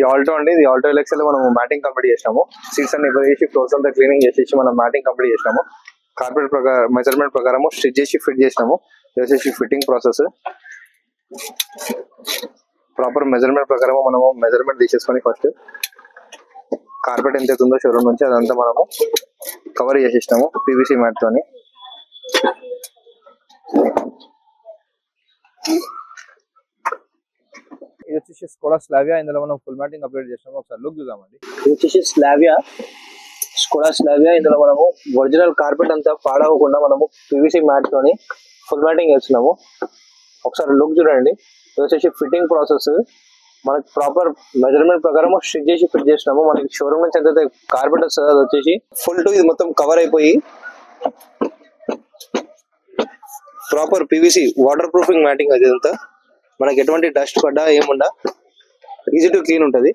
ఈ ఆల్టో అండి, ఇది ఆల్టో ఎలక్స్ లో మనం మ్యాటింగ్ కంప్లీట్ చేసినాము. సీట్స్ అన్ని చేసి ఫ్లోర్స్ అంతా క్లీనింగ్ చేసేసి మనం మ్యాటింగ్ కంప్లీట్ చేసినాము. కార్పెట్ ప్రకారం మెజర్మెంట్ ప్రకారం స్టిచ్ చేసి ఫిట్ చేసినాము. ఇది వచ్చేసి ఫిట్టింగ్ ప్రాసెస్. ప్రాపర్ మెజర్మెంట్ ప్రకారం మనము మెజర్మెంట్ తీసేసుకొని ఫస్ట్ కార్పెట్ ఎంత ఉందో షోరూమ్ నుంచి అదంతా మనము కవర్ చేసేసినాము పీవీసీ మ్యాట్ తోని. ఇది వచ్చేసి స్కోడా స్లావియా, ఇందులో మనం ఫుల్ మ్యాటింగ్ అప్డేట్ చేసినాము. ఒకసారి లుక్ చూద్దామండి. ఇది వచ్చేసి స్లావియా, స్కోడా స్లావియా. ఇందులో మనము ఒరిజినల్ కార్పెట్ అంతా పాడవకుండా మనము పీవీసీ మ్యాట్ తోని ఫుల్ మ్యాటింగ్ చేస్తున్నాము. ఒకసారి లుక్ చూడండి. ఇది వచ్చేసి ఫిట్టింగ్ ప్రాసెస్. మనకి ప్రాపర్ మెజర్మెంట్ ప్రకారం స్టిచ్ చేసి ఫిట్ చేసినాము. మనకి షోరూమ్ నుంచి ఎంతైతే కార్పెట్ వస్తుంది అది వచ్చేసి ఫుల్ టు ఇది మొత్తం కవర్ అయిపోయి proper PVC water proofing matting అది అంతా. మనకి ఎటువంటి డస్ట్ పడ్డా ఏముండా ఈజీ టు క్లీన్ ఉంటుంది.